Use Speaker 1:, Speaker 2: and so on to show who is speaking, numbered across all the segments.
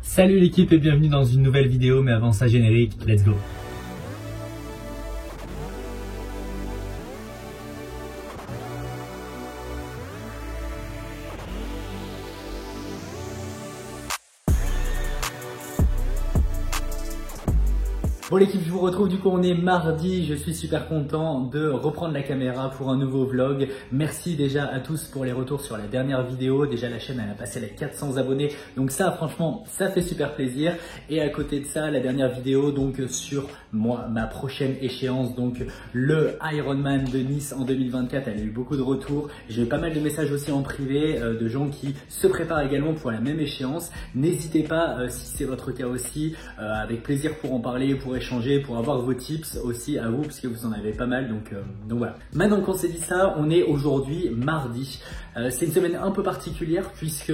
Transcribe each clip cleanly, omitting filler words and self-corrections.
Speaker 1: Salut l'équipe et bienvenue dans une nouvelle vidéo, mais avant ça générique, let's go. Bon l'équipe, je vous retrouve, du coup on est mardi, je suis super content de reprendre la caméra pour un nouveau vlog. Merci déjà à tous pour les retours sur la dernière vidéo, déjà la chaîne elle a passé les 400 abonnés, donc ça franchement ça fait super plaisir. Et à côté de ça, la dernière vidéo donc sur ma prochaine échéance, donc le Ironman de Nice en 2024, elle a eu beaucoup de retours. J'ai eu pas mal de messages aussi en privé de gens qui se préparent également pour la même échéance. N'hésitez pas si c'est votre cas aussi, avec plaisir pour en parler, pour échanger, pour avoir vos tips aussi à vous, parce que vous en avez pas mal, donc voilà. Maintenant qu'on s'est dit ça, on est aujourd'hui mardi. C'est une semaine un peu particulière puisque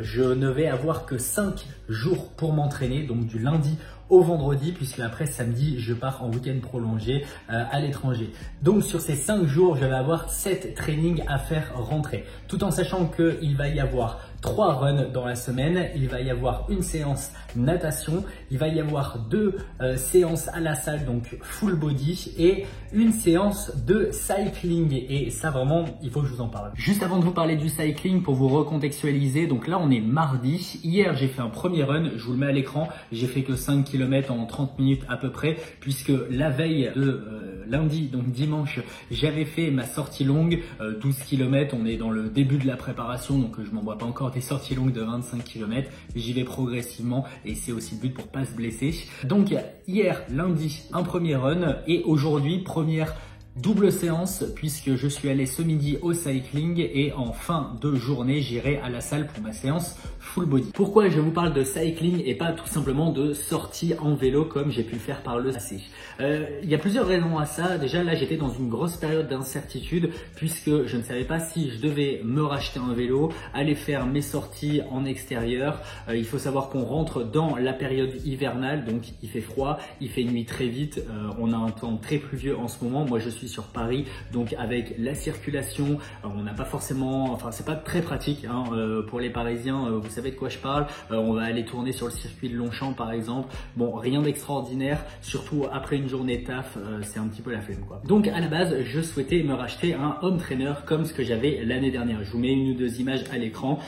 Speaker 1: je ne vais avoir que 5 jours pour m'entraîner, donc du lundi au vendredi, puisque après samedi je pars en week-end prolongé à l'étranger. Donc sur ces 5 jours, je vais avoir 7 trainings à faire rentrer, tout en sachant qu'il va y avoir 3 runs dans la semaine, il va y avoir une séance natation, il va y avoir 2 séances à la salle, donc full body, et une séance de cycling. Et ça vraiment, il faut que je vous en parle. Juste avant de vous parler du cycling, pour vous recontextualiser, donc là on est mardi. Hier j'ai fait un premier run, je vous le mets à l'écran, j'ai fait que 5 km en 30 minutes à peu près, puisque la veille de lundi, donc dimanche, j'avais fait ma sortie longue, 12 km, on est dans le début de la préparation, donc je m'envoie pas encore des sorties longues de 25 km, j'y vais progressivement et c'est aussi le but pour pas se blesser. Donc hier, lundi, un premier run et aujourd'hui, première double séance puisque je suis allé ce midi au cycling et en fin de journée, j'irai à la salle pour ma séance full body. Pourquoi je vous parle de cycling et pas tout simplement de sortie en vélo comme j'ai pu le faire par le passé? Il y a plusieurs raisons à ça. Déjà là, j'étais dans une grosse période d'incertitude puisque je ne savais pas si je devais me racheter un vélo, aller faire mes sorties en extérieur. Il faut savoir qu'on rentre dans la période hivernale, donc il fait froid, il fait nuit très vite, on a un temps très pluvieux en ce moment. Moi je suis sur Paris, donc avec la circulation, on n'a pas forcément, enfin c'est pas très pratique hein, pour les Parisiens, vous savez de quoi je parle. On va aller tourner sur le circuit de Longchamp par exemple. Bon, rien d'extraordinaire, surtout après une journée taf, c'est un petit peu la flemme quoi. Donc à la base, je souhaitais me racheter un home trainer comme ce que j'avais l'année dernière. Je vous mets une ou deux images à l'écran.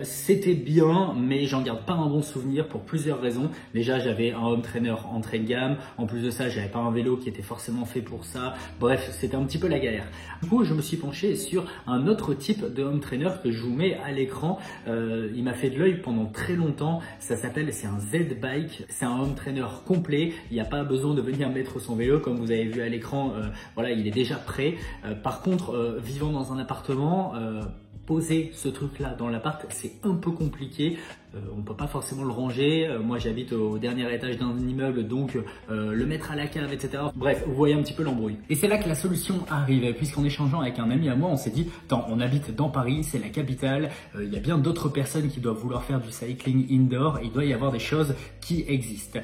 Speaker 1: C'était bien, mais j'en garde pas un bon souvenir pour plusieurs raisons. Déjà, j'avais un home trainer entrée de gamme. En plus de ça, j'avais pas un vélo qui était forcément fait pour ça. Bref, c'était un petit peu la galère. Du coup, je me suis penché sur un autre type de home trainer que je vous mets à l'écran. Il m'a fait de l'œil pendant très longtemps. Ça s'appelle, c'est un Z-Bike. C'est un home trainer complet. Il n'y a pas besoin de venir mettre son vélo comme vous avez vu à l'écran. Voilà, il est déjà prêt. Par contre, vivant dans un appartement, poser ce truc là dans l'appart, c'est un peu compliqué. On peut pas forcément le ranger. Moi j'habite au dernier étage d'un immeuble, donc le mettre à la cave, etc. Bref, vous voyez un petit peu l'embrouille. Et c'est là que la solution arrive, puisqu'en échangeant avec un ami à moi, on s'est dit, attends, on habite dans Paris, c'est la capitale, il y a bien d'autres personnes qui doivent vouloir faire du cycling indoor, et il doit y avoir des choses qui existent.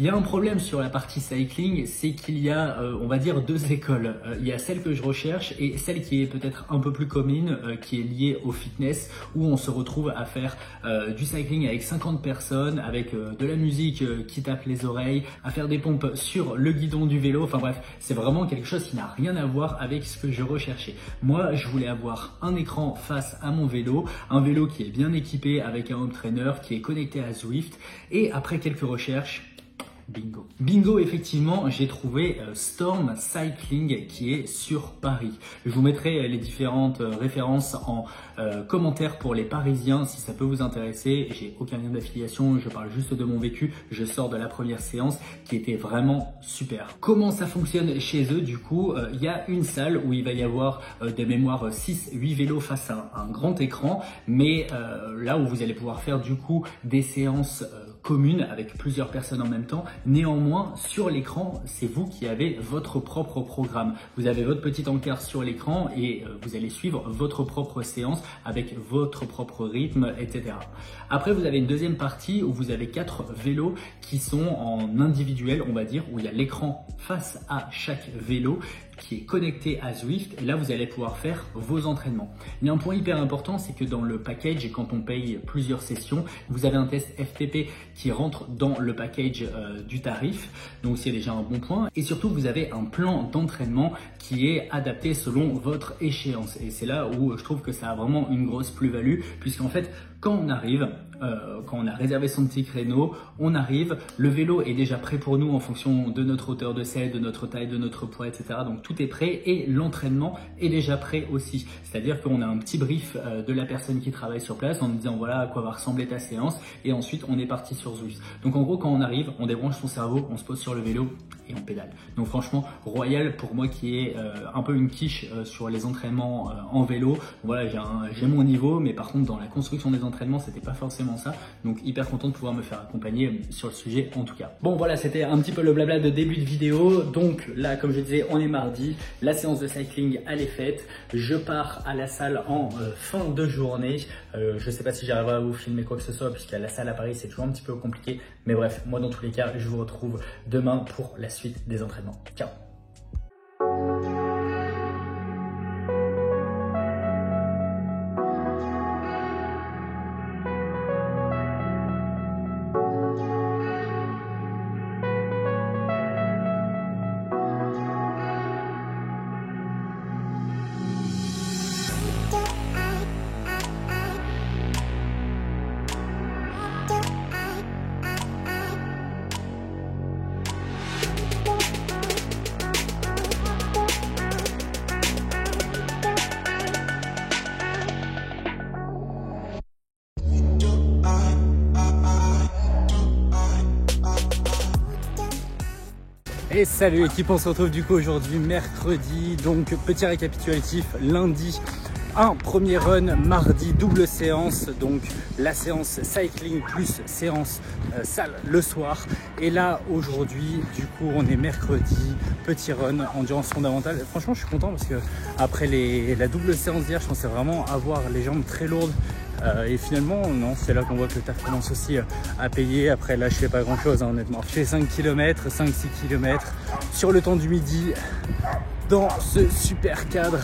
Speaker 1: Il y a un problème sur la partie cycling, c'est qu'il y a, on va dire, 2 écoles. Il y a celle que je recherche et celle qui est peut-être un peu plus commune, qui est liée au fitness, où on se retrouve à faire du cycling avec 50 personnes, avec de la musique qui tape les oreilles, à faire des pompes sur le guidon du vélo. Enfin bref, c'est vraiment quelque chose qui n'a rien à voir avec ce que je recherchais. Moi, je voulais avoir un écran face à mon vélo, un vélo qui est bien équipé avec un home trainer, qui est connecté à Zwift, et après quelques recherches, bingo. Bingo, effectivement, j'ai trouvé Storm Cycling qui est sur Paris. Je vous mettrai les différentes références en commentaire pour les Parisiens si ça peut vous intéresser. J'ai aucun lien d'affiliation, je parle juste de mon vécu. Je sors de la première séance qui était vraiment super. Comment ça fonctionne chez eux? Du coup, il y a une salle où il va y avoir des mémoires 6-8 vélos face à un grand écran, mais là où vous allez pouvoir faire du coup des séances communes avec plusieurs personnes en même temps. Néanmoins, sur l'écran, c'est vous qui avez votre propre programme. Vous avez votre petit encart sur l'écran et vous allez suivre votre propre séance avec votre propre rythme, etc. Après, vous avez une deuxième partie où vous avez 4 vélos qui sont en individuel, on va dire, où il y a l'écran face à chaque vélo qui est connecté à Zwift, et là vous allez pouvoir faire vos entraînements. Il y a un point hyper important, c'est que dans le package, quand on paye plusieurs sessions, vous avez un test FTP qui rentre dans le package du tarif, donc c'est déjà un bon point. Et surtout, vous avez un plan d'entraînement qui est adapté selon votre échéance. Et c'est là où je trouve que ça a vraiment une grosse plus-value, puisqu'en fait, quand on arrive, quand on a réservé son petit créneau, on arrive, le vélo est déjà prêt pour nous en fonction de notre hauteur de selle, de notre taille, de notre poids, etc. Donc tout est prêt et l'entraînement est déjà prêt aussi. C'est-à-dire qu'on a un petit brief de la personne qui travaille sur place en nous disant voilà à quoi va ressembler ta séance et ensuite on est parti sur Zwift. Donc en gros quand on arrive, on débranche son cerveau, on se pose sur le vélo et on pédale. Donc franchement, royal pour moi qui est un peu une quiche sur les entraînements en vélo. Voilà, j'ai mon niveau, mais par contre dans la construction des entraînements, c'était pas forcément ça. Donc hyper content de pouvoir me faire accompagner sur le sujet en tout cas. Bon voilà, c'était un petit peu le blabla de début de vidéo. Donc là, comme je disais, on est mardi. La séance de cycling, elle est faite. Je pars à la salle en fin de journée. Je sais pas si j'arriverai à vous filmer quoi que ce soit, puisqu'à la salle à Paris, c'est toujours un petit peu compliqué. Mais bref, moi dans tous les cas, je vous retrouve demain pour la suite des entraînements. Ciao! Et salut l'équipe, on se retrouve du coup aujourd'hui mercredi, donc petit récapitulatif, lundi un premier run, mardi double séance, donc la séance cycling plus séance salle le soir. Et là aujourd'hui du coup on est mercredi, petit run, endurance fondamentale. Franchement je suis content parce que après la double séance d'hier, je pensais vraiment avoir les jambes très lourdes. Et finalement non, c'est là qu'on voit que le taf commence aussi à payer. Après là je fais pas grand chose hein, honnêtement, je fais 5 km, 5-6 km sur le temps du midi dans ce super cadre.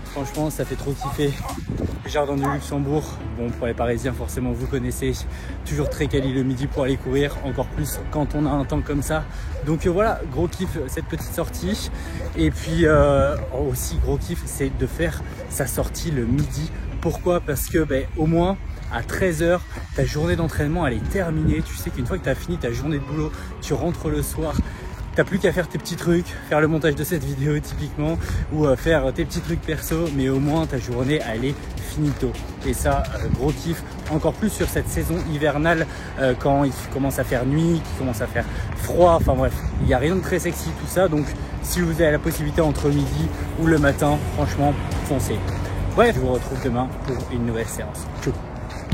Speaker 1: Franchement ça fait trop kiffer. Jardin du Luxembourg, bon pour les Parisiens forcément vous connaissez, toujours très quali le midi pour aller courir, encore plus quand on a un temps comme ça. Donc voilà, gros kiff cette petite sortie. Et puis aussi gros kiff c'est de faire sa sortie le midi. Pourquoi? Parce que au moins à 13 h, ta journée d'entraînement elle est terminée. Tu sais qu'une fois que tu as fini ta journée de boulot, tu rentres le soir. T'as plus qu'à faire tes petits trucs, faire le montage de cette vidéo typiquement, ou faire tes petits trucs perso, mais au moins ta journée elle est finito. Et ça, gros kiff, encore plus sur cette saison hivernale, quand il commence à faire nuit, qu'il commence à faire froid, enfin bref, il n'y a rien de très sexy tout ça, donc si vous avez la possibilité entre midi ou le matin, franchement, foncez. Bref, je vous retrouve demain pour une nouvelle séance. Ciao.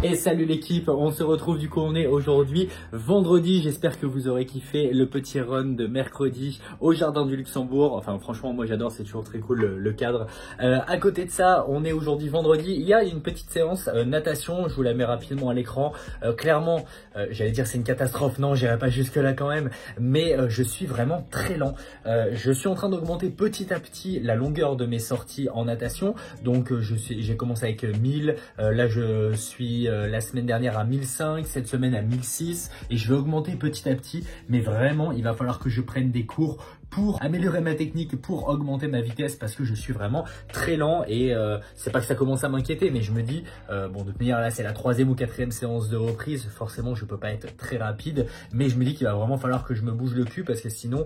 Speaker 1: Et salut l'équipe, on se retrouve du coup, on est aujourd'hui vendredi, j'espère que vous aurez kiffé le petit run de mercredi au Jardin du Luxembourg. Enfin franchement moi j'adore, c'est toujours très cool le cadre. À côté de ça, on est aujourd'hui vendredi, il y a une petite séance natation, je vous la mets rapidement à l'écran. Clairement, j'allais dire c'est une catastrophe, non j'irai pas jusque là quand même, mais je suis vraiment très lent. Je suis en train d'augmenter petit à petit la longueur de mes sorties en natation, donc j'ai commencé avec 1000, là je suis la semaine dernière à 1005, cette semaine à 1006 et je vais augmenter petit à petit, mais vraiment il va falloir que je prenne des cours pour améliorer ma technique, pour augmenter ma vitesse parce que je suis vraiment très lent et c'est pas que ça commence à m'inquiéter, mais je me dis bon de toute manière là c'est la 3e ou 4e séance de reprise, forcément je peux pas être très rapide, mais je me dis qu'il va vraiment falloir que je me bouge le cul parce que sinon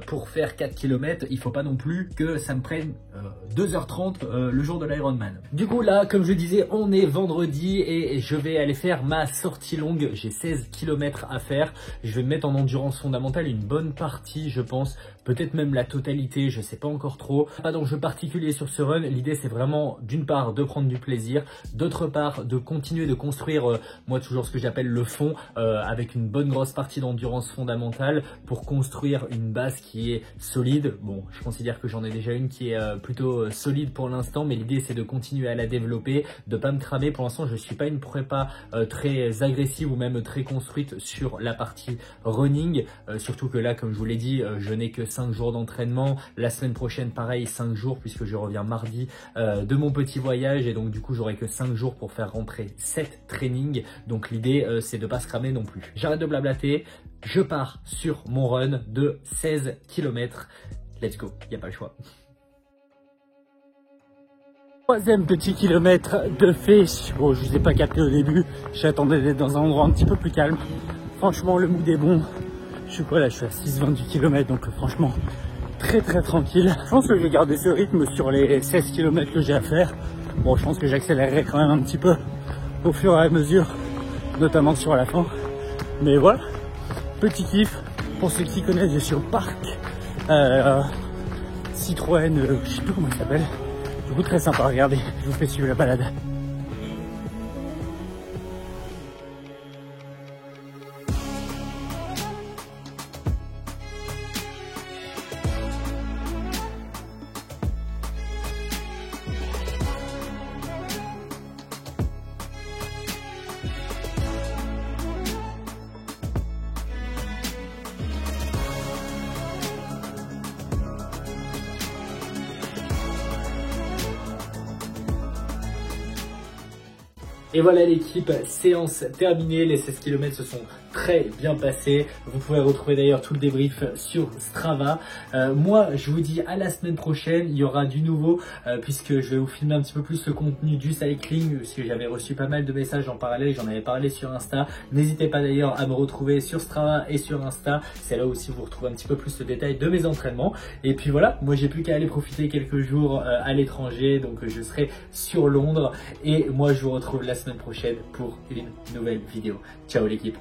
Speaker 1: pour faire 4 km il faut pas non plus que ça me prenne 2h30 le jour de l'Ironman. Du coup là comme je disais on est vendredi et je vais aller faire ma sortie longue, j'ai 16 km à faire, je vais me mettre en endurance fondamentale une bonne partie je pense, peut-être même la totalité, je sais pas encore trop. Pas d'enjeu particulier sur ce run, l'idée c'est vraiment d'une part de prendre du plaisir, d'autre part de continuer de construire moi toujours ce que j'appelle le fond avec une bonne grosse partie d'endurance fondamentale pour construire une base qui est solide. Bon je considère que j'en ai déjà une qui est plutôt solide pour l'instant, mais l'idée c'est de continuer à la développer, de pas me cramer. Pour l'instant je suis pas une prépa très agressive ou même très construite sur la partie running, surtout que là comme je vous l'ai dit je n'ai que 5 jours d'entraînement. La semaine prochaine, pareil, 5 jours puisque je reviens mardi de mon petit voyage et donc du coup, j'aurai que 5 jours pour faire rentrer 7 trainings. Donc l'idée, c'est de pas se cramer non plus. J'arrête de blablater, je pars sur mon run de 16 km. Let's go, il n'y a pas le choix. Troisième petit kilomètre de fait. Bon, je vous ai pas capté au début. J'attendais d'être dans un endroit un petit peu plus calme. Franchement, le mood est bon. Je suis quoi là? Je suis à 6,20 du kilomètre, donc franchement, très tranquille. Je pense que je vais garder ce rythme sur les 16 km que j'ai à faire. Bon, je pense que j'accélérerai quand même un petit peu au fur et à mesure, notamment sur la fin. Mais voilà, petit kiff. Pour ceux qui connaissent, je suis au parc Citroën, je sais plus comment il s'appelle. Du coup, très sympa, regardez, je vous fais suivre la balade. Et voilà l'équipe, séance terminée, les 16 km se sont très bien passés. Vous pouvez retrouver d'ailleurs tout le débrief sur Strava. Moi, je vous dis à la semaine prochaine, il y aura du nouveau puisque je vais vous filmer un petit peu plus le contenu du cycling parce que j'avais reçu pas mal de messages en parallèle, j'en avais parlé sur Insta. N'hésitez pas d'ailleurs à me retrouver sur Strava et sur Insta, c'est là aussi vous retrouvez un petit peu plus le détail de mes entraînements. Et puis voilà, moi j'ai plus qu'à aller profiter quelques jours à l'étranger, donc je serai sur Londres et moi je vous retrouve la semaine prochaine pour une nouvelle vidéo. Ciao l'équipe!